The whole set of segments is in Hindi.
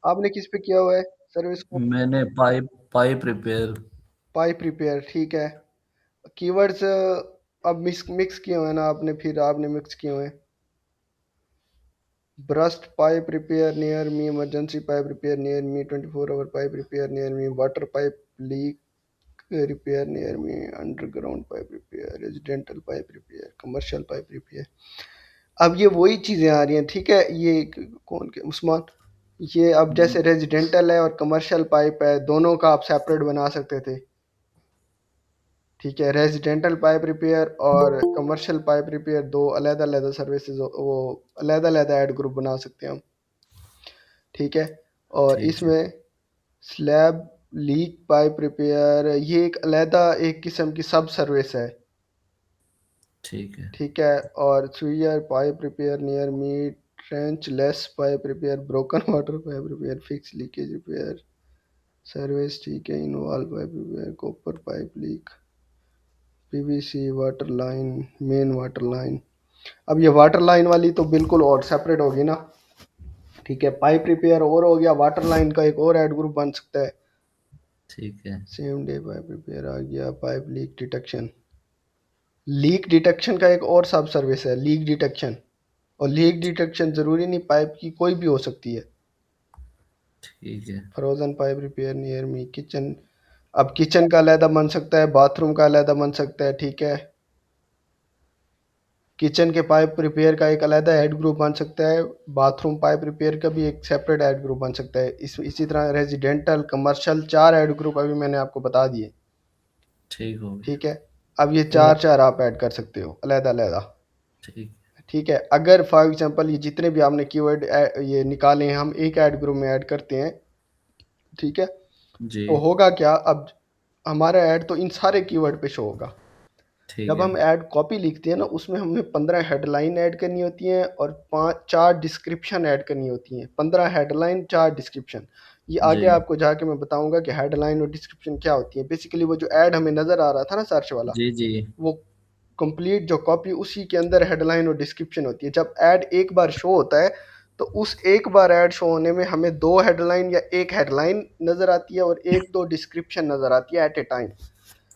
आपने किस पे किया हुआ है सर्विस को? मैंने pipe pipe repair. Pipe repair, ठीक है। कीवर्ड्स अब मिक्स मिक्स किए हुए हैं ना आपने, फिर आपने मिक्स किए हुए हैं। Burst pipe repair near me, emergency pipe repair near me, 24 hour pipe repair near me, water pipe leak repair near me, underground pipe repair, residential pipe repair, commercial pipe repair. अब ये वही चीज़ें आ रही हैं, ठीक है। ये कौन के उस्मान, ये अब जैसे रेजिडेंटल है और कमर्शियल पाइप है, दोनों का आप सेपरेट बना सकते थे, ठीक है। रेजिडेंटल पाइप रिपेयर और कमर्शियल पाइप रिपेयर दो अलग अलग सर्विसेज, वो अलग अलग ऐड ग्रुप बना सकते हैं हम, ठीक है। और ठीक है। इसमें स्लैब लीक पाइप रिपेयर, ये एक अलहदा एक किस्म की सब सर्विस है, ठीक है। ठीक है। और sewer pipe repair near me, trenchless pipe repair, broken water pipe repair, fix leakage repair service, ठीक है। Involve pipe repair, copper pipe leak, PVC water line, main water line. अब ये वाटर लाइन वाली तो बिल्कुल और सेपरेट होगी ना, ठीक है। पाइप रिपेयर और हो गया, वाटर लाइन का एक और ऐड ग्रुप बन सकता है। ठीक है। सेम डे पाइप रिपेयर आ गया, pipe leak detection. Leak detection का एक और सब सर्विस है, लीक डिटेक्शन। और लीक डिटेक्शन ज़रूरी नहीं पाइप की, कोई भी हो सकती है। ठीक है। फ्रोज़न पाइप रिपेयर नियर मी, किचन। अब किचन का अलहदा बन सकता है, बाथरूम का अलहदा बन सकता है, ठीक है। किचन के पाइप रिपेयर का एक अलहदा ऐड ग्रुप बन सकता है, बाथरूम पाइप रिपेयर का भी एक सेपरेट ऐड ग्रुप बन सकता है। इसी तरह रेजिडेंटल कमर्शियल 4 ऐड ग्रुप अभी मैंने आपको बता दिए, ठीक हो गया। ठीक है। अब ये और 4 आप ऐड कर सकते हो अलहदा अलहदा, ठीक। ठीक है। अगर फॉर एग्जांपल ये जितने भी आपने कीवर्ड ये निकाले हैं, हम एक ऐड ग्रुप में ऐड करते हैं, ठीक है। जी। तो होगा क्या, अब हमारा ऐड तो इन सारे कीवर्ड पे शो होगा। ठीक जब है। हम ऐड कॉपी लिखते हैं ना, उसमें हमें 15 हेडलाइन ऐड करनी होती हैं और 4 डिस्क्रिप्शन ऐड करनी होती हैं। 15 हेडलाइन, 4 डिस्क्रिप्शन। ये जी। आगे आपको जाके मैं बताऊंगा कि हेडलाइन और डिस्क्रिप्शन क्या होती है। बेसिकली वो जो ऐड हमें नज़र आ रहा था ना सर्च वाला, जी। जी। वो कंप्लीट जो कॉपी उसी के अंदर हेडलाइन और डिस्क्रिप्शन होती है। जब ऐड एक बार शो होता है, तो उस एक बार ऐड शो होने में हमें 2 हेडलाइन या 1 हेडलाइन नज़र आती है और 1-2 डिस्क्रिप्शन नज़र आती है एट ए टाइम।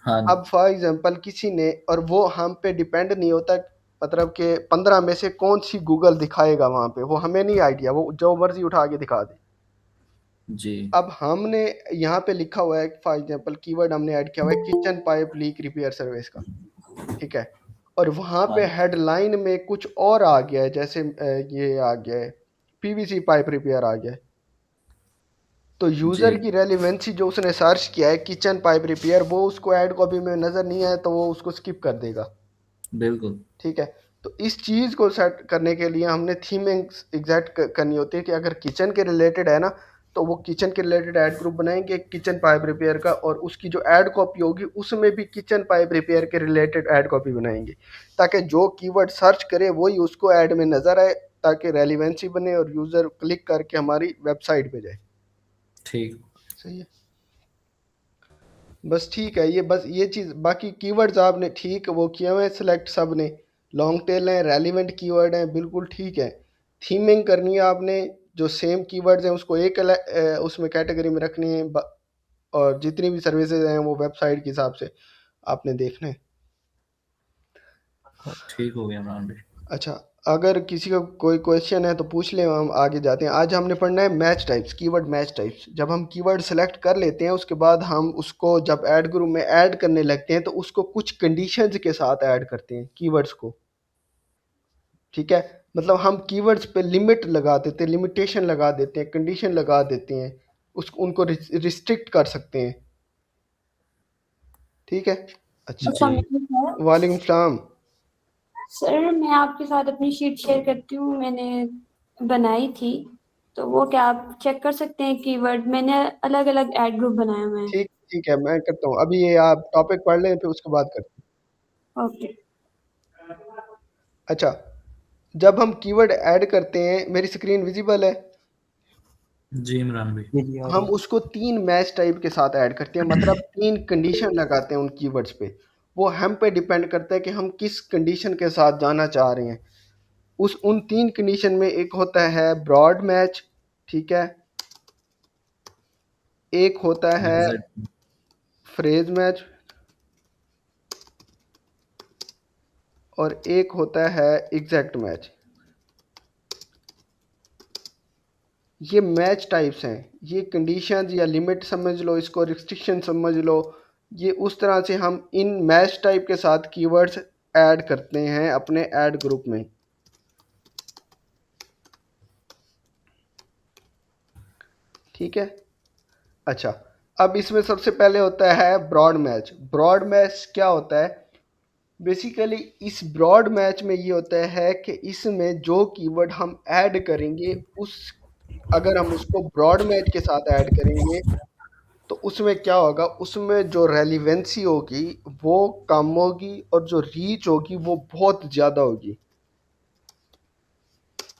हाँ। अब फॉर एग्जांपल किसी ने, और वो हम पे डिपेंड नहीं होता, मतलब कि 15 में से कौन सी गूगल दिखाएगा वहाँ पे, वो हमें नहीं आइडिया, वो जो मर्जी उठा के दिखा दे। जी। अब हमने यहाँ पे लिखा हुआ है फॉर एग्जांपल कीवर्ड हमने ऐड किया हुआ है kitchen pipe leak repair service का, ठीक है। और वहाँ पे हाँ। हेडलाइन में कुछ और आ गया है, जैसे ये आ गया है पीवीसी पाइप रिपेयर आ गया है। तो यूज़र जी। की रेलिवेंसी जो उसने सर्च किया है किचन पाइप रिपेयर, वो उसको ऐड कॉपी में नज़र नहीं आया तो वो उसको स्किप कर देगा, बिल्कुल। ठीक है। तो इस चीज़ को सेट करने के लिए हमने थीमिंग एग्जैक्ट करनी होती है कि अगर किचन के रिलेटेड है ना, तो वो किचन के रिलेटेड ऐड ग्रुप बनाएंगे किचन पाइप रिपेयर का, और उसकी जो ऐड कॉपी होगी उसमें भी किचन पाइप रिपेयर के रिलेटेड ऐड कॉपी बनाएंगे, ताकि जो कीवर्ड सर्च करे वही उसको ऐड में नज़र आए, ताकि रेलिवेंसी बने और यूज़र क्लिक करके हमारी वेबसाइट पे जाए। ठीक। सही है, बस ठीक है। ये बस ये चीज़, बाकी कीवर्ड्स आपने ठीक वो किए हुए हैं सिलेक्ट सब ने। लॉन्ग टेल हैं, रेलिवेंट कीवर्ड हैं, बिल्कुल ठीक है। थीमिंग करनी है आपने, जो सेम कीवर्ड्स हैं उसको एक उसमें कैटेगरी में रखनी है, और जितनी भी सर्विसेज हैं वो वेबसाइट के हिसाब से आपने देखना है। ठीक हो गया इमरान भाई। अच्छा, अगर किसी का कोई क्वेश्चन है तो पूछ लें, हम आगे जाते हैं। आज हमने पढ़ना है match types, keyword match types. जब हम कीवर्ड सेलेक्ट कर लेते हैं उसके बाद हम उसको जब ऐड ग्रुप में ऐड करने लगते हैं तो उसको कुछ कंडीशंस के साथ ऐड करते हैं कीवर्ड्स को, ठीक है। मतलब हम कीवर्ड्स पे लिमिट लगा देते हैं, लिमिटेशन लगा देते हैं, कंडीशन लगा देते हैं, उसको उनको रिस्ट्रिक्ट कर सकते हैं, ठीक है। अच्छा, जी। वालेकुम सलाम। सर मैं आपके साथ अपनी शीट शेयर करती हूँ, मैंने बनाई थी, तो वो क्या आप चेक कर सकते हैं कीवर्ड, मैंने अलग अलग ऐड ग्रुप बनाए हुए हैं। ठीक ठीक है, मैं करता हूँ अभी, ये आप टॉपिक पढ़ लें फिर उसके बाद करते ओके। हैं। अच्छा, जब हम कीवर्ड ऐड करते हैं, मेरी स्क्रीन विजिबल है, जी इमरान हम भाई। उसको 3 मैच टाइप के साथ ऐड करते हैं, मतलब 3 कंडीशन लगाते हैं उन कीवर्ड्स पे। वो हम पे डिपेंड करता है कि हम किस कंडीशन के साथ जाना चाह रहे हैं। उन 3 कंडीशन में एक होता है ब्रॉड मैच, ठीक है, एक होता है एग्जैक्ट फ्रेज मैच और एक होता है एग्जैक्ट मैच। ये मैच टाइप्स हैं, ये कंडीशंस या लिमिट समझ लो, इसको रिस्ट्रिक्शन समझ लो। ये उस तरह से हम इन मैच टाइप के साथ कीवर्ड्स ऐड करते हैं अपने ऐड ग्रुप में, ठीक है। अच्छा, अब इसमें सबसे पहले होता है ब्रॉड मैच। ब्रॉड मैच क्या होता है? बेसिकली इस ब्रॉड मैच में ये होता है कि इसमें जो कीवर्ड हम ऐड करेंगे अगर हम उसको ब्रॉड मैच के साथ ऐड करेंगे तो उसमें क्या होगा, उसमें जो रेलिवेंसी होगी वो कम होगी और जो रीच होगी वो बहुत ज़्यादा होगी।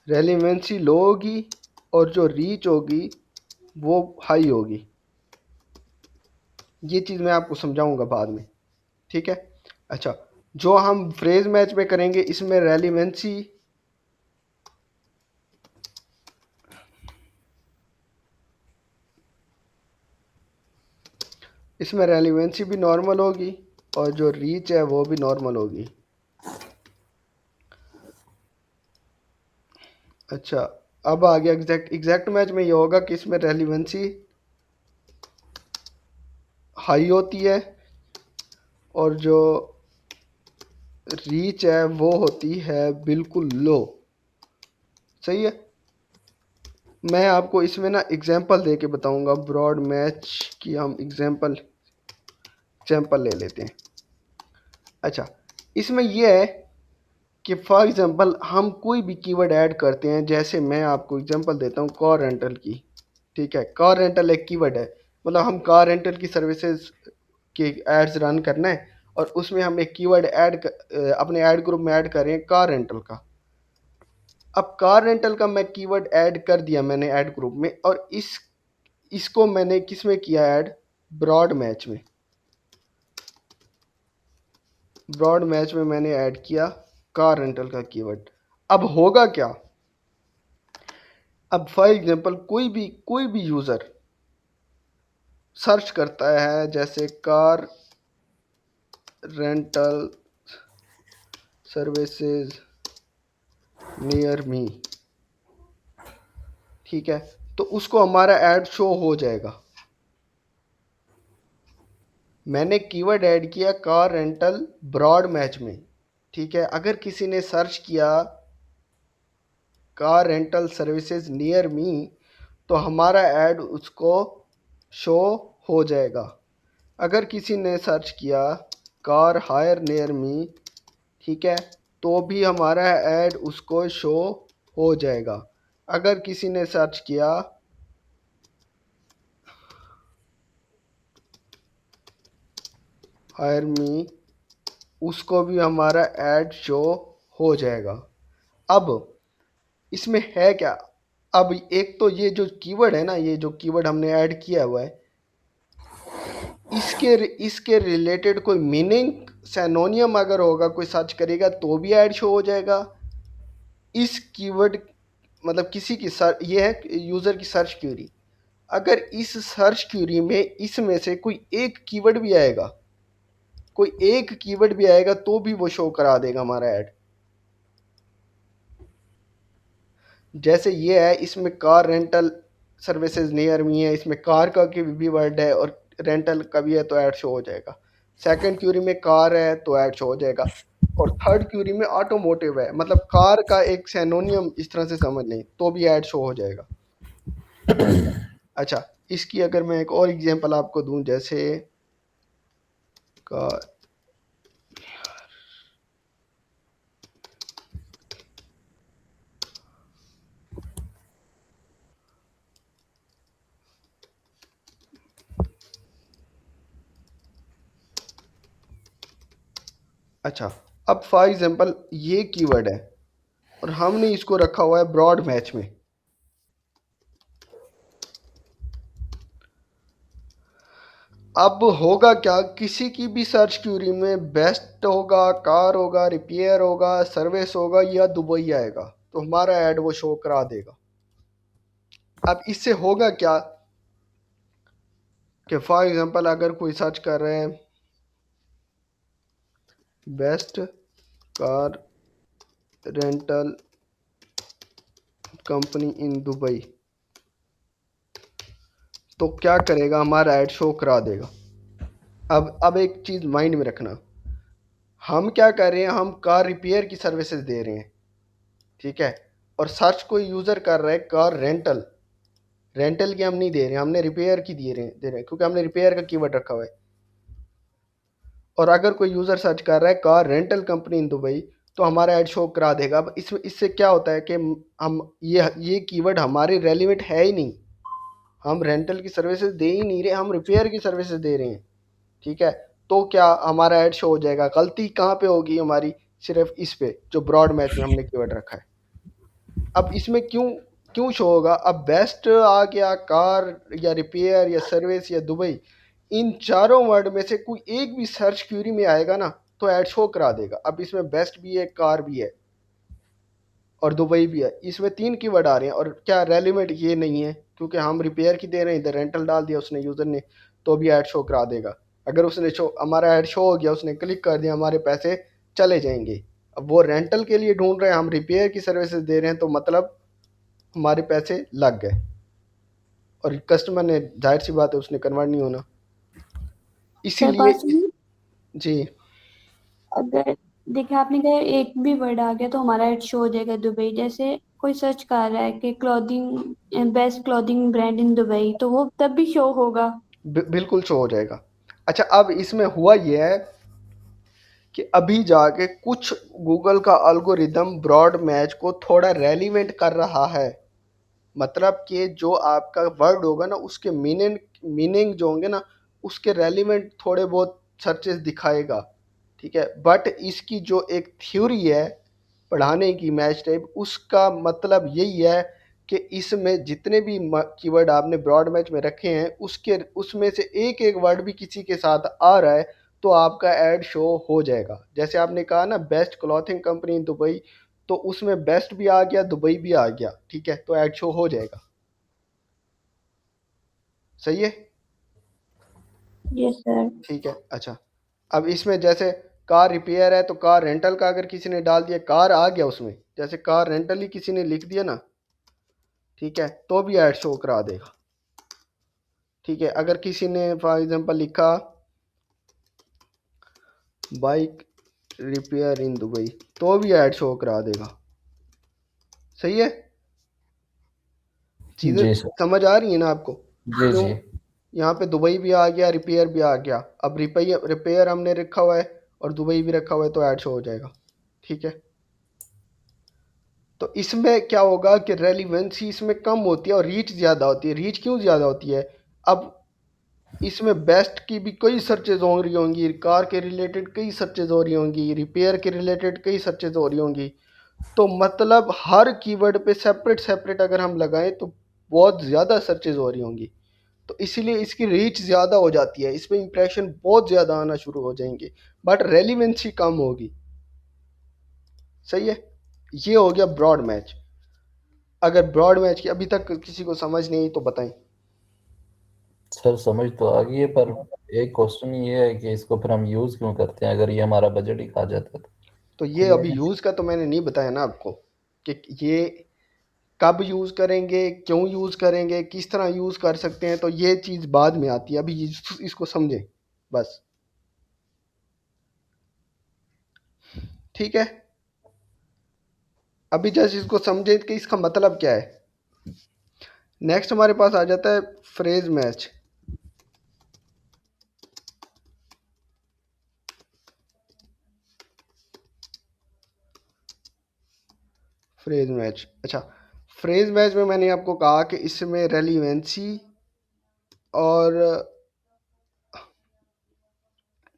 रेलिवेंसी लो होगी और जो रीच होगी वो हाई होगी। ये चीज़ मैं आपको समझाऊंगा बाद में, ठीक है। अच्छा, जो हम फ्रेज मैच में करेंगे इसमें रेलिवेंसी भी नॉर्मल होगी और जो रीच है वो भी नॉर्मल होगी। अच्छा, अब आ गया एग्जैक्ट मैच में ये होगा कि इसमें रेलिवेंसी हाई होती है और जो रीच है वो होती है बिल्कुल लो, सही है। मैं आपको इसमें ना एग्जांपल दे के बताऊंगा ब्रॉड मैच की, हम एग्जांपल ले लेते हैं। अच्छा, इसमें यह है कि फॉर एग्जांपल हम कोई भी कीवर्ड ऐड करते हैं, जैसे मैं आपको एग्जांपल देता हूँ कार रेंटल की, ठीक है। कार रेंटल एक कीवर्ड है, मतलब हम कार रेंटल की सर्विसेज के एड्स रन करना है और उसमें हम एक कीवर्ड अपने ऐड ग्रुप में ऐड कर रहे हैं कार रेंटल का। अब कार रेंटल का मैं कीवर्ड ऐड कर दिया मैंने ऐड ग्रुप में, और इसको मैंने किस में किया ऐड? ब्रॉड मैच में। ब्रॉड मैच में मैंने ऐड किया कार रेंटल का कीवर्ड। अब होगा क्या? अब फॉर एग्जांपल कोई भी यूज़र सर्च करता है जैसे car rental services near me, ठीक है, तो उसको हमारा ऐड शो हो जाएगा। मैंने कीवर्ड ऐड किया कार रेंटल ब्रॉड मैच में, ठीक है। अगर किसी ने सर्च किया कार रेंटल सर्विसेज नियर मी तो हमारा ऐड उसको शो हो जाएगा। अगर किसी ने सर्च किया कार हायर नियर मी, ठीक है, तो भी हमारा ऐड उसको शो हो जाएगा। अगर किसी ने सर्च किया हायर मी, उसको भी हमारा ऐड शो हो जाएगा। अब इसमें है क्या? अब एक तो ये जो कीवर्ड है ना, ये जो कीवर्ड हमने ऐड किया हुआ है, इसके रिलेटेड कोई मीनिंग सिनोनियम अगर होगा, कोई सर्च करेगा तो भी ऐड शो हो जाएगा। इस कीवर्ड मतलब किसी की ये है यूज़र की सर्च क्यूरी, अगर इस सर्च क्यूरी में इसमें से कोई एक कीवर्ड भी आएगा, तो भी वो शो करा देगा हमारा ऐड। जैसे ये है, इसमें कार रेंटल सर्विसेज नियर मी है, इसमें कार का भी वर्ड है और रेंटल का भी है तो ऐड शो हो जाएगा। सेकंड क्यूरी में कार है तो ऐड शो हो जाएगा, और थर्ड क्यूरी में ऑटोमोटिव है, मतलब कार का एक सिनोनियम इस तरह से समझ लें तो भी ऐड शो हो जाएगा। अच्छा, इसकी अगर मैं एक और एग्जांपल आपको दूं, जैसे कार, अच्छा, अब फॉर एग्जांपल ये कीवर्ड है और हमने इसको रखा हुआ है ब्रॉड मैच में। अब होगा क्या, किसी की भी सर्च क्यूरी में बेस्ट होगा, कार होगा, रिपेयर होगा, सर्विस होगा या दुबई आएगा, तो हमारा ऐड वो शो करा देगा। अब इससे होगा क्या कि फॉर एग्जांपल अगर कोई सर्च कर रहे हैं best car rental company in Dubai, तो क्या करेगा, हमारा ऐड शो करा देगा। अब एक चीज़ माइंड में रखना, हम क्या कर रहे हैं, हम कार रिपेयर की सर्विसेज दे रहे हैं, ठीक है, और सर्च कोई यूज़र कर रहा है कार रेंटल, रेंटल की हम नहीं दे रहे हैं, हमने रिपेयर की दे रहे हैं क्योंकि हमने रिपेयर का कीवर्ड रखा हुआ है। और अगर कोई यूज़र सर्च कर रहा है car rental company in Dubai, तो हमारा ऐड शो करा देगा। अब इससे क्या होता है कि हम ये कीवर्ड हमारे रेलिवेंट है ही नहीं, हम रेंटल की सर्विसेज दे ही नहीं रहे, हम रिपेयर की सर्विसेज दे रहे हैं, ठीक है। तो क्या हमारा ऐड शो हो जाएगा। गलती कहाँ पे होगी हमारी, सिर्फ इस पे जो ब्रॉड मैच में हमने कीवर्ड रखा है। अब इसमें क्यों क्यों शो होगा, अब बेस्ट आ गया, कार या रिपेयर या सर्विस या दुबई, इन चारों वर्ड में से कोई एक भी सर्च क्यूरी में आएगा ना, तो ऐड शो करा देगा। अब इसमें बेस्ट भी है, कार भी है और दुबई भी है, इसमें 3 कीवर्ड आ रहे हैं और क्या रेलिवेंट ये नहीं है क्योंकि हम रिपेयर की दे रहे हैं, इधर रेंटल डाल दिया उसने यूज़र ने, तो भी ऐड शो करा देगा। अगर उसने शो, हमारा ऐड शो हो गया, उसने क्लिक कर दिया, हमारे पैसे चले जाएंगे। अब वो रेंटल के लिए ढूंढ रहे हैं, हम रिपेयर की सर्विसेज दे रहे हैं, तो मतलब हमारे पैसे लग गए और कस्टमर ने, जाहिर सी बात है, उसने कन्वर्ट नहीं होना, सर इसीलिए। बात सुनिए, जी अगर देखिए आपने कहा एक भी वर्ड आ गया तो हमारा ऐड शो हो जाएगा दुबई, जैसे कोई सर्च कर रहा है कि clothing, best clothing brand in Dubai, तो वो तब भी शो होगा। बिल्कुल शो हो जाएगा। अच्छा, अब इसमें हुआ ये है कि अभी जाके कुछ गूगल का एल्गोरिदम ब्रॉड मैच को थोड़ा रेलिवेंट कर रहा है, मतलब कि जो आपका वर्ड होगा ना, उसके मीनिंग जो होंगे ना, उसके रेलिवेंट थोड़े बहुत सर्चेस दिखाएगा, ठीक है। बट इसकी जो एक थ्योरी है पढ़ाने की, मैच टाइप, उसका मतलब यही है कि इसमें जितने भी कीवर्ड आपने ब्रॉड मैच में रखे हैं, उसके उसमें से एक एक वर्ड भी किसी के साथ आ रहा है, तो आपका ऐड शो हो जाएगा। जैसे आपने कहा ना best clothing company in Dubai, तो उसमें बेस्ट भी आ गया, दुबई भी आ गया, ठीक है, तो ऐड शो हो जाएगा। सही है, यस सर। ठीक है। अच्छा, अब इसमें जैसे कार रिपेयर है, तो कार रेंटल का अगर किसी ने डाल दिया, कार आ गया उसमें, जैसे कार रेंटल ही किसी ने लिख दिया ना, ठीक है, तो भी ऐड शो करा देगा, ठीक है। अगर किसी ने फॉर एग्जांपल लिखा बाइक रिपेयर इन दुबई, तो भी ऐड शो करा देगा। सही है, चीज़ें जी सर। समझ आ रही है ना आपको। जी क्यों, जी। यहाँ पे दुबई भी आ गया, रिपेयर भी आ गया। अब रिपेयर हमने रखा हुआ है और दुबई भी रखा हुआ है, तो ऐड शो हो जाएगा, ठीक है। तो इसमें क्या होगा कि रेलिवेंसी इसमें कम होती है और रीच ज़्यादा होती है। रीच क्यों ज़्यादा होती है, अब इसमें बेस्ट की भी कई सर्चेज हो रही होंगी, कार के रिलेटेड कई सर्चेज हो रही होंगी, रिपेयर के रिलेटेड कई सर्चेज हो रही होंगी, तो मतलब हर कीवर्ड पे सेपरेट सेपरेट अगर हम लगाएं तो बहुत ज़्यादा सर्चेज हो रही होंगी, तो इसीलिए इसकी रीच ज़्यादा हो जाती है, इसमें इंप्रेशन बहुत ज़्यादा आना शुरू हो जाएंगे, बट रेलिवेंसी कम होगी। सही है, ये हो गया ब्रॉड मैच। अगर ब्रॉड मैच की अभी तक किसी को समझ नहीं आई तो बताएं। सर समझ तो आ गई है, पर एक क्वेश्चन ये है कि इसको फिर हम यूज़ क्यों करते हैं अगर ये हमारा बजट ही खा जाता है तो? तो ये अभी यूज़ का तो मैंने नहीं बताया ना आपको, कि ये कब यूज़ करेंगे, क्यों यूज़ करेंगे, किस तरह यूज़ कर सकते हैं, तो ये चीज़ बाद में आती है, अभी इसको समझें बस, ठीक है। अभी जस्ट इसको समझें कि इसका मतलब क्या है। नेक्स्ट हमारे पास आ जाता है फ्रेज मैच। फ्रेज मैच, अच्छा, फ्रेज मैच में मैंने आपको कहा कि इसमें रेलिवेंसी और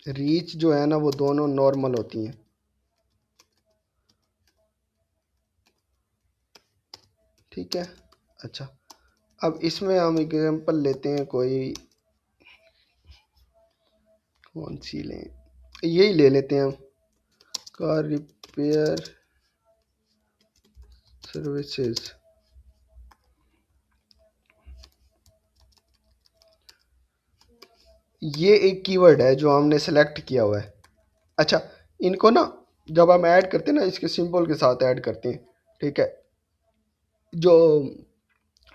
रीच जो है ना, वो दोनों नॉर्मल होती हैं, ठीक है। अच्छा, अब इसमें हम एग्जांपल लेते हैं कोई, कौन सी लें, यही ले लेते हैं हम, कार रिपेयर सर्विसेज। ये एक कीवर्ड है जो हमने सेलेक्ट किया हुआ है। अच्छा, इनको ना जब हम ऐड करते हैं ना, इसके सिंबल के साथ ऐड करते हैं, ठीक है। जो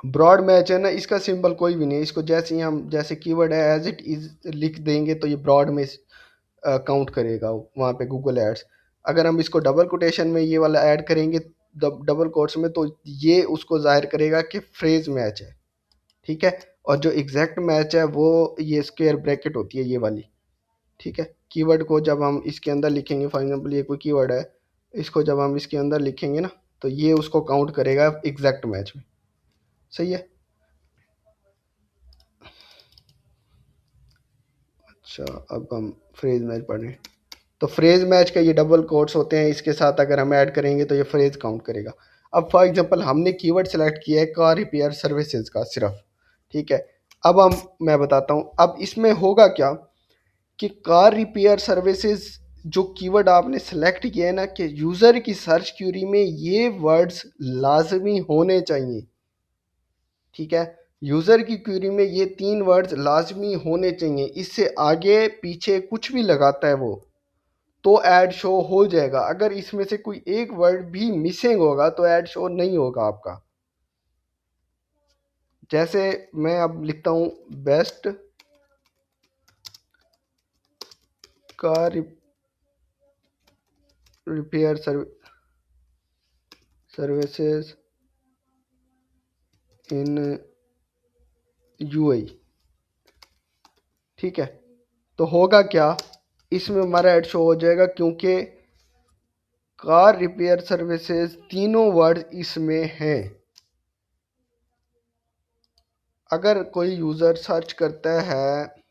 ब्रॉड मैच है ना, इसका सिंबल कोई भी नहीं है, इसको जैसे ही हम जैसे कीवर्ड है एज इट इज लिख देंगे तो ये ब्रॉड में काउंट करेगा वहाँ पे गूगल एड्स। अगर हम इसको डबल कोटेशन में ये वाला ऐड करेंगे डबल कोट्स में, तो ये उसको जाहिर करेगा कि फ्रेज मैच है, ठीक है। और जो एग्जैक्ट मैच है वो ये स्क्वायर ब्रैकेट होती है ये वाली, ठीक है। कीवर्ड को जब हम इसके अंदर लिखेंगे, फॉर एग्जांपल ये कोई कीवर्ड है, इसको जब हम इसके अंदर लिखेंगे ना, तो ये उसको काउंट करेगा एग्जैक्ट मैच में, सही है। अच्छा, अब हम फ्रेज मैच पढ़ रहे हैं, तो फ्रेज मैच का ये डबल कोट्स होते हैं, इसके साथ अगर हम ऐड करेंगे तो ये फ्रेज काउंट करेगा। अब फॉर एग्जांपल हमने कीवर्ड सेलेक्ट किया है कार रिपेयर सर्विसेज का सिर्फ, ठीक है। अब मैं बताता हूँ अब इसमें होगा क्या कि कार रिपेयर सर्विसेज जो कीवर्ड आपने सेलेक्ट किया है ना, कि यूज़र की सर्च क्यूरी में ये वर्ड्स लाजमी होने चाहिए, ठीक है। यूज़र की क्यूरी में ये 3 वर्ड्स लाजमी होने चाहिए, इससे आगे पीछे कुछ भी लगाता है वो तो ऐड शो हो जाएगा। अगर इसमें से कोई एक वर्ड भी मिसिंग होगा तो ऐड शो नहीं होगा आपका। जैसे मैं अब लिखता हूँ best car repair services in UAE, ठीक है। तो होगा क्या, इसमें हमारा ऐड शो हो जाएगा क्योंकि कार रिपेयर सर्विसेज तीनों वर्ड इसमें हैं। अगर कोई यूज़र सर्च करता है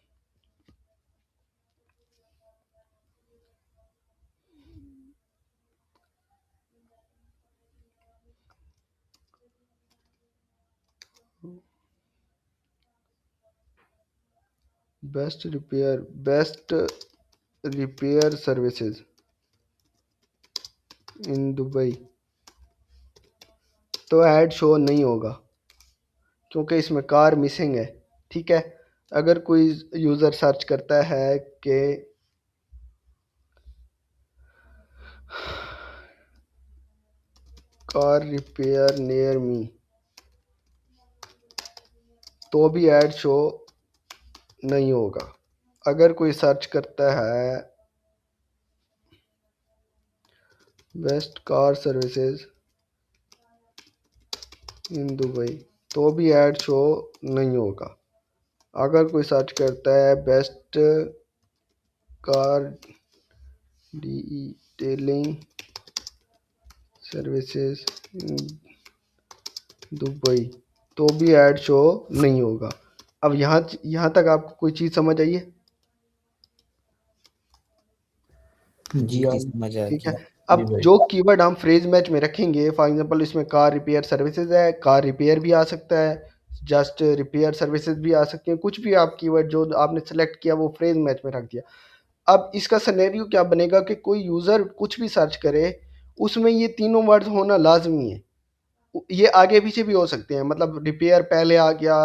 best repair services in Dubai, तो ऐड शो नहीं होगा क्योंकि इसमें कार मिसिंग है, ठीक है। अगर कोई यूज़र सर्च करता है कि कार रिपेयर नियर मी, तो भी ऐड शो नहीं होगा। अगर कोई सर्च करता है best car services in Dubai, तो भी ऐड शो नहीं होगा। अगर कोई सर्च करता है best car detailing services in Dubai, तो भी ऐड शो नहीं होगा। अब यहाँ तक आपको कोई चीज़ समझ आई है? जी समझ आ ठीक है। गया। अब जो कीवर्ड हम फ्रेज मैच में रखेंगे, फॉर एग्जांपल इसमें कार रिपेयर सर्विसेज है, कार रिपेयर भी आ सकता है, जस्ट रिपेयर सर्विसेज भी आ सकती हैं, कुछ भी आप कीवर्ड जो आपने सेलेक्ट किया वो फ्रेज मैच में रख दिया। अब इसका सिनेरियो क्या बनेगा कि कोई यूज़र कुछ भी सर्च करे उसमें ये तीनों वर्ड्स होना लाजमी है। ये आगे पीछे भी हो सकते हैं, मतलब रिपेयर पहले आ गया,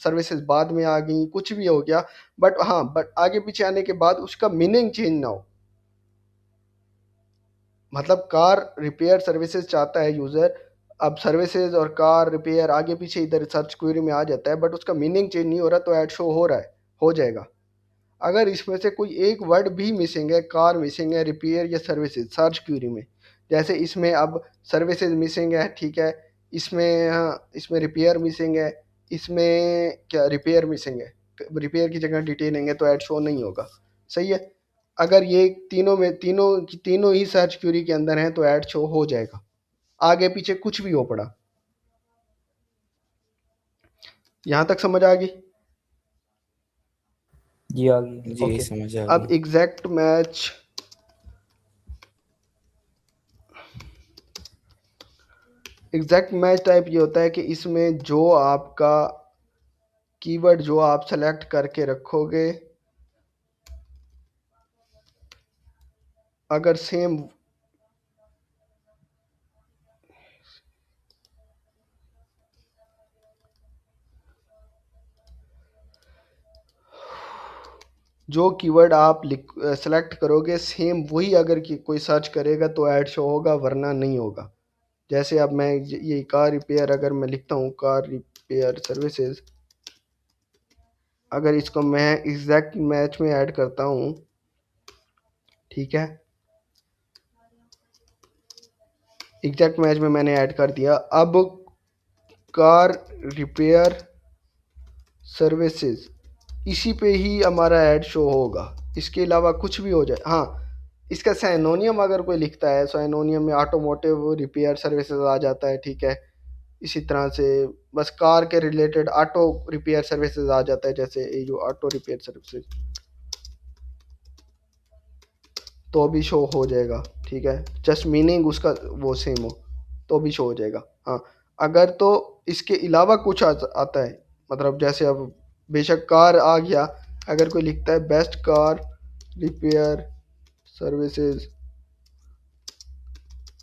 सर्विसेज बाद में आ गई, कुछ भी हो गया, बट आगे पीछे आने के बाद उसका मीनिंग चेंज ना हो। मतलब कार रिपेयर सर्विसेज चाहता है यूज़र, अब सर्विसेज और कार रिपेयर आगे पीछे इधर सर्च क्वेरी में आ जाता है, बट उसका मीनिंग चेंज नहीं हो रहा, तो ऐड शो हो रहा है, हो जाएगा। अगर इसमें से कोई एक वर्ड भी मिसिंग है, कार मिसिंग है, रिपेयर या सर्विसेज सर्च क्वेरी में, जैसे इसमें अब सर्विसेज मिसिंग है, ठीक है, इसमें रिपेयर मिसिंग है, इसमें क्या रिपेयर मिसिंग है, रिपेयर की जगह डिटेलिंग है, तो ऐड शो नहीं होगा, सही है। अगर ये तीनों ही सर्च क्वेरी के अंदर हैं तो ऐड शो हो जाएगा, आगे पीछे कुछ भी हो पड़ा। यहाँ तक समझ आ गई? जी आ गई। जी ओके। समझ आ अब गई। एग्जैक्ट मैच टाइप ये होता है कि इसमें जो आपका कीवर्ड जो आप सेलेक्ट करके रखोगे अगर सेम जो कीवर्ड आप सेलेक्ट करोगे सेम वही अगर कोई सर्च करेगा तो ऐड शो होगा, वरना नहीं होगा। जैसे अब मैं ये कार रिपेयर अगर मैं लिखता हूँ कार रिपेयर सर्विसेज, अगर इसको मैं एग्जैक्ट मैच में ऐड करता हूँ, ठीक है, एग्जैक्ट मैच में मैंने ऐड कर दिया। अब कार रिपेयर सर्विसेज इसी पे ही हमारा ऐड शो होगा, इसके अलावा कुछ भी हो जाए। हाँ, इसका साइनोनियम अगर कोई लिखता है, साइनोनियम में ऑटोमोटिव रिपेयर सर्विसेज आ जाता है, ठीक है। इसी तरह से बस कार के रिलेटेड ऑटो रिपेयर सर्विसेज आ जाता है, जैसे ये जो ऑटो रिपेयर सर्विसेज, तो भी शो हो जाएगा, ठीक है। जस्ट मीनिंग उसका वो सेम हो तो भी शो हो जाएगा। हाँ, अगर तो इसके अलावा कुछ आता है, मतलब जैसे अब बेशक कार आ गया, अगर कोई लिखता है best car repair services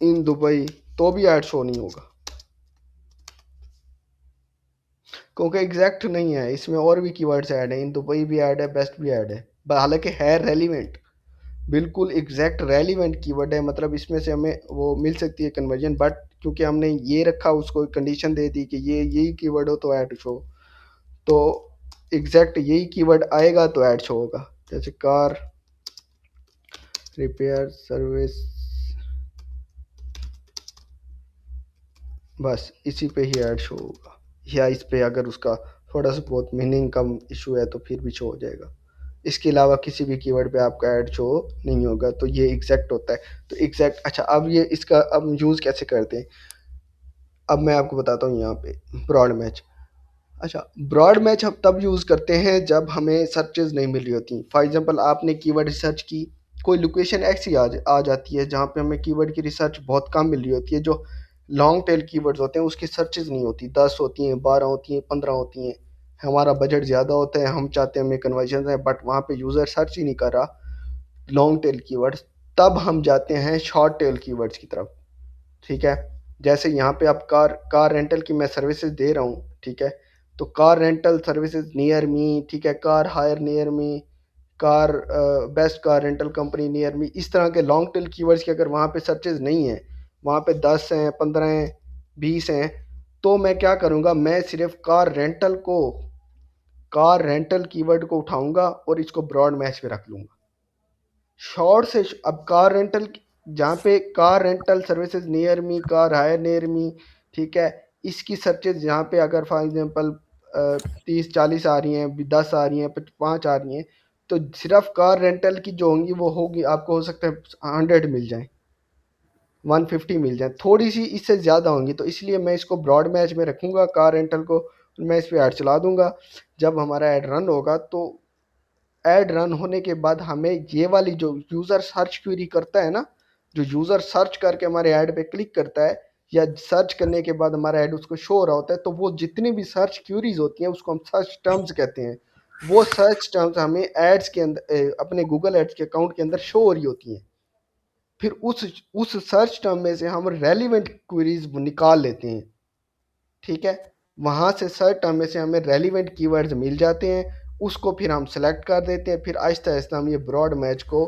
in Dubai, तो भी ऐड शो नहीं होगा, क्योंकि एग्जैक्ट नहीं है। इसमें और भी कीवर्ड्स ऐड हैं, इन दुबई भी ऐड है, बेस्ट भी ऐड है, हालांकि है रेलिवेंट, बिल्कुल एग्जैक्ट रेलिवेंट कीवर्ड है, मतलब इसमें से हमें वो मिल सकती है कन्वर्जन। बट क्योंकि हमने ये रखा, उसको कंडीशन दे दी कि ये यही कीवर्ड हो तो ऐड शो, तो एग्जैक्ट यही कीवर्ड आएगा तो ऐड शो होगा। जैसे कार रिपेयर सर्विस, बस इसी पे ही ऐड शो होगा, या इस पे अगर उसका थोड़ा सा बहुत मीनिंग कम इशू है तो फिर भी शो हो जाएगा। इसके अलावा किसी भी कीवर्ड पे आपका ऐड शो नहीं होगा, तो ये एग्जैक्ट होता है। तो एग्जैक्ट, अच्छा अब ये इसका अब यूज़ कैसे करते हैं, अब मैं आपको बताता हूँ। यहाँ पे ब्रॉड मैच, अच्छा ब्रॉड मैच हम तब यूज़ करते हैं जब हमें सर्चेज नहीं मिल रही होती। फॉर एग्जांपल आपने कीवर्ड रिसर्च की, कोई लोकेशन ऐसी आ जाती है जहाँ पे हमें कीवर्ड की रिसर्च बहुत कम मिल रही होती है, जो लॉन्ग टेल कीवर्ड्स होते हैं उसकी सर्चेज नहीं होती, 10 होती हैं, 12 होती हैं, 15 होती हैं। हमारा बजट ज़्यादा होता है, हम चाहते हैं हमें कन्वर्जन है, बट वहाँ पे यूज़र सर्च ही नहीं कर रहा लॉन्ग टेल कीवर्ड्स, तब हम जाते हैं शॉर्ट टेल कीवर्ड्स की तरफ, ठीक है। जैसे यहाँ पे आप कार रेंटल की मैं सर्विसेज दे रहा हूँ, ठीक है, तो car rental services near me, ठीक है, car hire near me, car best car rental company near me, इस तरह के लॉन्ग टेल कीवर्ड्स की अगर वहाँ पे सर्चेज नहीं है, वहाँ पे 10 हैं, 15 हैं, 20 हैं, तो मैं क्या करूँगा, मैं सिर्फ कार रेंटल कीवर्ड को उठाऊंगा और इसको ब्रॉड मैच पे रख लूँगा। शॉर्ट से अब कार रेंटल, जहाँ पे car rental services near me, car hire near me, ठीक है, इसकी सर्चेज जहाँ पे अगर फॉर एग्जांपल 30-40 आ रही हैं, 10 आ रही हैं, 5 आ रही हैं, तो सिर्फ कार रेंटल की जो होंगी वो होगी, आपको हो सकता है 100 मिल जाए, 150 मिल जाए, थोड़ी सी इससे ज़्यादा होंगी। तो इसलिए मैं इसको ब्रॉड मैच में रखूँगा कार रेंटल को, मैं इस पर ऐड चला दूँगा। जब हमारा ऐड रन होगा, तो ऐड रन होने के बाद हमें ये वाली जो यूज़र सर्च क्वेरी करता है ना, जो यूज़र सर्च करके हमारे ऐड पे क्लिक करता है, या सर्च करने के बाद हमारा ऐड उसको शो हो रहा होता है, तो वो जितनी भी सर्च क्वेरीज होती हैं उसको हम सर्च टर्म्स कहते हैं। वो सर्च टर्म्स हमें एड्स के अंदर अपने गूगल एड्स के अकाउंट के अंदर शो हो रही होती हैं। फिर उस सर्च टर्म में से हम रेलिवेंट क्वेरीज निकाल लेते हैं, ठीक है। वहाँ से सर्च टर्म में से हमें रेलिवेंट कीवर्ड्स मिल जाते हैं, उसको फिर हम सेलेक्ट कर देते हैं, फिर आहिस्ता आहिस्ता हम ये ब्रॉड मैच को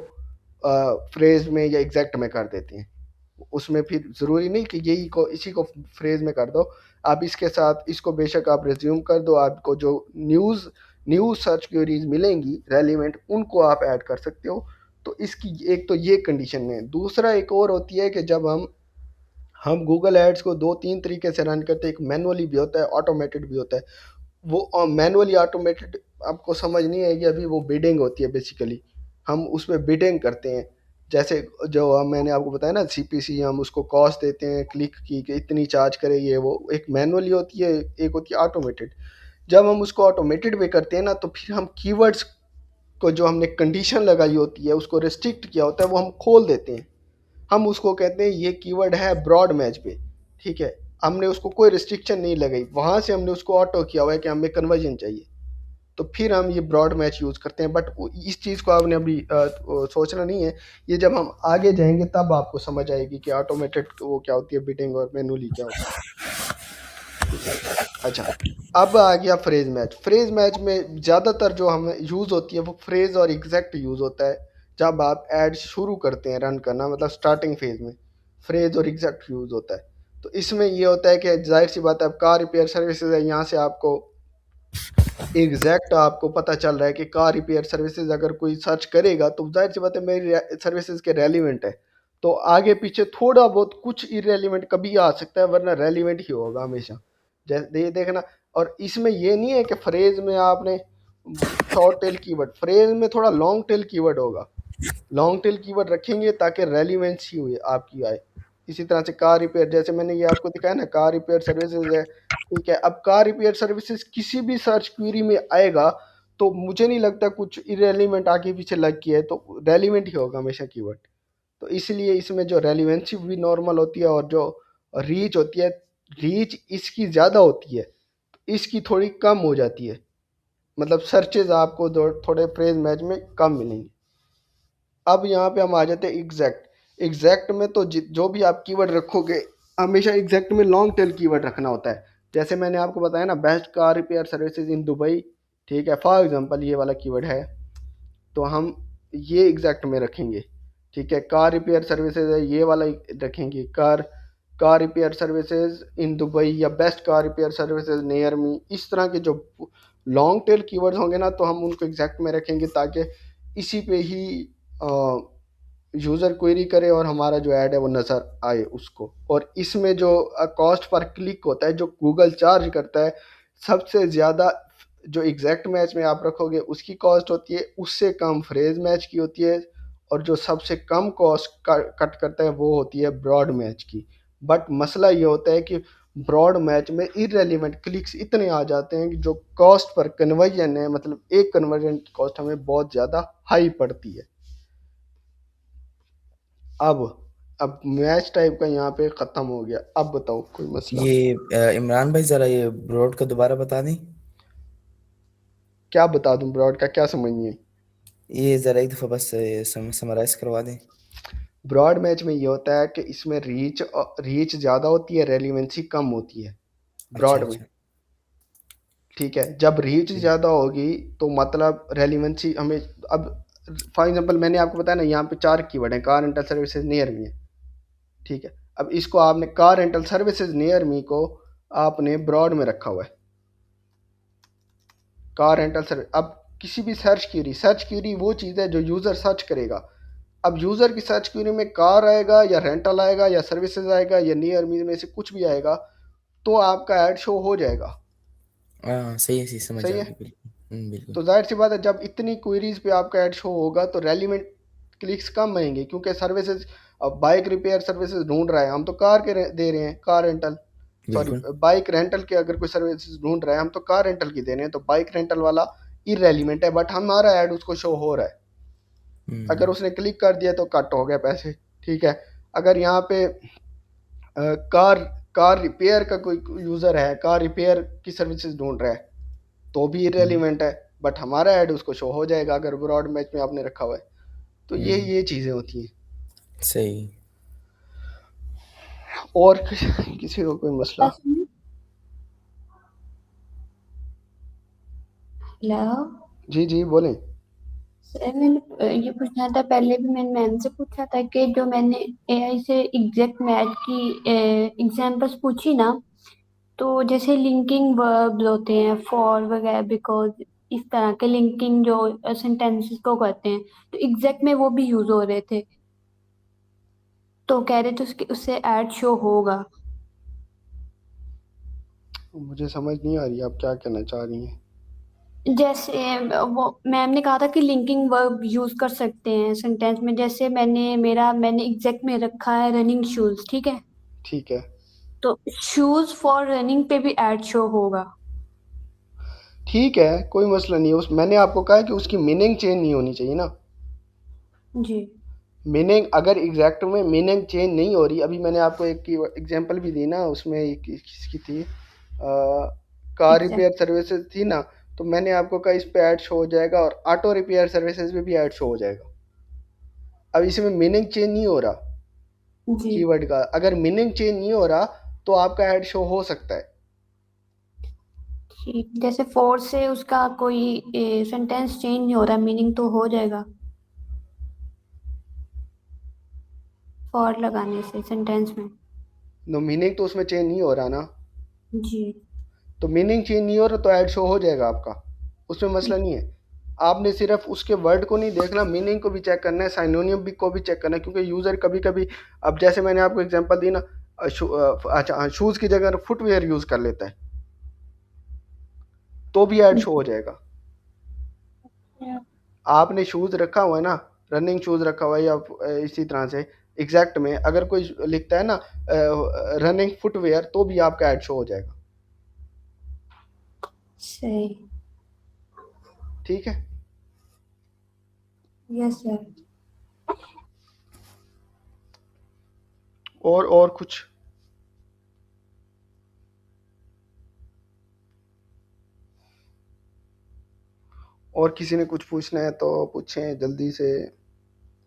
फ्रेज में या एग्जैक्ट में कर देते हैं। उसमें फिर ज़रूरी नहीं कि इसी को फ्रेज में कर दो, आप इसके साथ इसको बेशक आप रिज्यूम कर दो, आपको जो न्यूज़ सर्च क्वेरीज मिलेंगी रेलिवेंट, उनको आप ऐड कर सकते हो। तो इसकी एक तो ये कंडीशन है। दूसरा एक और होती है कि जब हम गूगल एड्स को 2-3 तरीके से रन करते हैं, एक मैनुअली भी होता है, ऑटोमेटेड भी होता है। वो मैनुअली ऑटोमेटेड आपको समझ नहीं आएगी अभी, वो बिडिंग होती है बेसिकली, हम उसमें बिडिंग करते हैं। जैसे जो मैंने आपको बताया ना सीपीसी, हम उसको कॉस्ट देते हैं क्लिक की कि इतनी चार्ज करे, ये वो एक मैनुअली होती है, एक होती है ऑटोमेटेड। जब हम उसको ऑटोमेटेड में करते हैं ना, तो फिर हम कीवर्ड्स को जो हमने कंडीशन लगाई होती है, उसको रिस्ट्रिक्ट किया होता है, वो हम खोल देते हैं। हम उसको कहते हैं ये कीवर्ड है ब्रॉड मैच पे, ठीक है, हमने उसको कोई रिस्ट्रिक्शन नहीं लगाई, वहाँ से हमने उसको ऑटो किया हुआ है कि हमें कन्वर्जन चाहिए। तो फिर हम ये ब्रॉड मैच यूज़ करते हैं। बट इस चीज़ को आपने अभी सोचना नहीं है, ये जब हम आगे जाएंगे तब आपको समझ आएगी कि ऑटोमेटेड वो क्या होती है बिडिंग और मैनुअली क्या होता है। अच्छा, अब आ गया फ्रेज मैच। फ्रेज मैच में ज़्यादातर जो हमें यूज़ होती है वो फ्रेज और एग्जैक्ट यूज़ होता है। जब आप ऐड शुरू करते हैं रन करना, मतलब स्टार्टिंग फेज में फ्रेज और एग्जैक्ट यूज़ होता है। तो इसमें ये होता है कि जाहिर सी बात है, अब कार रिपेयर सर्विसेज है, यहाँ से आपको एग्जैक्ट आपको पता चल रहा है कि कार रिपेयर सर्विसेज अगर कोई सर्च करेगा तो जाहिर सी बात है मेरी सर्विसेज के रेलिवेंट है। तो आगे पीछे थोड़ा बहुत कुछ इरेलीवेंट कभी आ सकता है, वरना रेलिवेंट ही होगा हमेशा। जैसे ये देखना, और इसमें ये नहीं है कि फ्रेज में आपने शॉर्ट टेल कीवर्ड, फ्रेज में थोड़ा लॉन्ग टेल कीवर्ड होगा। लॉन्ग टेल कीवर्ड रखेंगे ताकि रेलिवेंसी हुई आपकी आए। इसी तरह से कार रिपेयर, जैसे मैंने ये आपको दिखाया ना, कार रिपेयर सर्विसेज है, ठीक है। अब कार रिपेयर सर्विसेज किसी भी सर्च क्वेरी में आएगा तो मुझे नहीं लगता कुछ इरेलीवेंट आगे पीछे लग गया है, तो रेलिवेंट ही होगा हमेशा कीवर्ड। तो इसलिए इसमें जो रेलिवेंसी भी नॉर्मल होती है और जो रीच होती है, रीच इसकी ज़्यादा होती है, तो इसकी थोड़ी कम हो जाती है। मतलब सर्चेज आपको थोड़े फ्रेज मैच में कम मिलेंगे। अब यहाँ पे हम आ जाते हैं एग्जैक्ट। एग्जैक्ट में तो जो भी आप कीवर्ड रखोगे, हमेशा एग्जैक्ट में लॉन्ग टेल कीवर्ड रखना होता है। जैसे मैंने आपको बताया ना, best car repair services in Dubai, ठीक है, फॉर एग्जांपल ये वाला कीवर्ड है, तो हम ये एग्जैक्ट में रखेंगे, ठीक है। कार रिपेयर सर्विसेज है, ये वाला रखेंगे, car repair services in Dubai या best car repair services near me. इस तरह के जो लॉन्ग टेल कीवर्ड्स होंगे ना, तो हम उनको एग्जैक्ट में रखेंगे ताकि इसी पे ही यूज़र क्वेरी करे और हमारा जो ऐड है वो नज़र आए उसको। और इसमें जो कॉस्ट पर क्लिक होता है, जो गूगल चार्ज करता है, सबसे ज़्यादा जो एग्जैक्ट मैच में आप रखोगे उसकी कॉस्ट होती है, उससे कम फ्रेज मैच की होती है, और जो सबसे कम कॉस्ट कट करता है वो होती है ब्रॉड मैच की। बट मसला ये होता है कि ब्रॉड मैच में इरेलीवेंट क्लिक्स इतने आ जाते हैं कि जो कॉस्ट पर कन्वर्जन है, मतलब एक कन्वर्जन की कॉस्ट हमें बहुत ज़्यादा हाई पड़ती है। अब मैच टाइप का यहाँ पे ख़त्म हो गया। अब बताओ कोई मसला? ये इमरान भाई जरा ये ब्रॉड का दोबारा बता दें। क्या बता दूं ब्रॉड का, क्या समझिए? ये जरा एक दफ़ा बस समराइज करवा दें। ब्रॉड मैच में ये होता है कि इसमें रीच ज़्यादा होती है, रेलिवेंसी कम होती है अच्छा ब्रॉड में, अच्छा ठीक है। जब रीच ठीक। ज़्यादा होगी तो मतलब रेलिवेंसी हमें, अब फॉर एग्जांपल मैंने आपको बताया ना, यहाँ पे 4 कीवर्ड हैं, कार रेंटल सर्विसेज नियर मी है, ठीक है। अब इसको आपने कार रेंटल सर्विसेज नियर मी को आपने ब्रॉड में रखा हुआ है, कार रेंटल सर्विस। अब किसी भी सर्च क्वेरी वो चीज़ है जो यूज़र सर्च करेगा। अब यूज़र की सर्च क्वेरी में कार आएगा या रेंटल आएगा या सर्विसेज आएगा या नियर मी में से कुछ भी आएगा, तो आपका ऐड शो हो जाएगा। हाँ सही समझ सही आ है। गई, बिल्कुल। तो जाहिर सी बात है, जब इतनी क्वेरीज पे आपका ऐड शो होगा तो रेलिवेंट क्लिक्स कम आएंगे, क्योंकि सर्विसेज, अब बाइक रिपेयर सर्विसेज ढूंढ रहा है, हम तो कार के दे रहे हैं, कार रेंटल, सॉरी बिल्कुल। बाइक रेंटल के अगर कोई सर्विसेज ढूंढ रहा है, हम तो कार रेंटल की दे रहे हैं, तो बाइक रेंटल वाला इरेलीवेंट है, बट हमारा ऐड उसको शो हो रहा है। अगर उसने क्लिक कर दिया तो कट हो गया पैसे, ठीक है। अगर यहाँ पे कार कार रिपेयर का कोई यूज़र है, कार रिपेयर की सर्विसेज ढूंढ रहा है, तो भी इरेलीवेंट है, बट हमारा ऐड उसको शो हो जाएगा अगर ब्रॉड मैच में आपने रखा हुआ है। तो ये चीज़ें होती हैं। सही। और किसी को कोई मसला? हेलो जी जी बोलें। सर, मैंने ये पूछना था, पहले भी मैंने मैम से पूछा था कि जो मैंने एआई से एग्जैक्ट मैच की एग्जांपल्स पूछी ना, तो जैसे लिंकिंग वर्ब्स होते हैं, फॉर वगैरह, बिकॉज, इस तरह के लिंकिंग जो सेंटेंसेस को करते हैं, तो एग्जैक्ट में वो भी यूज हो रहे थे, तो कह रहे थे उससे ऐड शो होगा। मुझे समझ नहीं आ रही आप क्या कहना चाह रही हैं। जैसे वो मैम ने कहा था कि लिंकिंग वर्ब यूज कर सकते हैं सेंटेंस में, जैसे मैंने एग्जैक्ट में रखा है रनिंग शूज, ठीक है, ठीक है, तो शूज फॉर रनिंग पे भी ऐड शो होगा। ठीक है, कोई मसला नहीं है। उस मैंने आपको कहा है कि उसकी मीनिंग चेंज नहीं होनी चाहिए ना। जी। मीनिंग अगर एग्जैक्ट में मीनिंग चेंज नहीं हो रही, अभी मैंने आपको एक एग्जांपल भी दी ना, उसमें एक किसकी थी, कार एग्जैक्ट। रिपेयर सर्विसेज थी ना, तो मैंने आपको कहा इस पे ऐड शो हो जाएगा और ऑटो रिपेयर सर्विसेज पे भी ऐड शो हो जाएगा। अब इसमें मीनिंग चेंज नहीं हो रहा जी कीवर्ड का, अगर मीनिंग चेंज नहीं हो रहा तो आपका ऐड शो हो सकता है। ठीक, जैसे फॉर से उसका कोई सेंटेंस चेंज नहीं हो रहा, मीनिंग तो हो जाएगा फॉर लगाने से सेंटेंस में। नो, मीनिंग तो उसमें चेंज नहीं हो रहा ना, जी तो मीनिंग चेंज नहीं हो रहा तो ऐड शो हो जाएगा आपका, उसमें मसला नहीं है। आपने सिर्फ उसके वर्ड को नहीं देखना, मीनिंग को भी चेक करना है, साइनोनियम भी को भी चेक करना है, क्योंकि यूज़र कभी कभी, अब जैसे मैंने आपको एग्जांपल दी ना, अच्छा शूज़ की जगह फुटवेयर यूज़ कर लेता है तो भी ऐड शो हो जाएगा। आपने शूज़ रखा हुआ है ना, रनिंग शूज़ रखा हुआ है या इसी तरह से एग्जैक्ट में अगर कोई लिखता है ना रनिंग फुटवेयर तो भी आपका ऐड शो हो जाएगा। सही। ठीक है। Yes sir. और कुछ? और किसी ने कुछ पूछना है तो पूछें जल्दी से।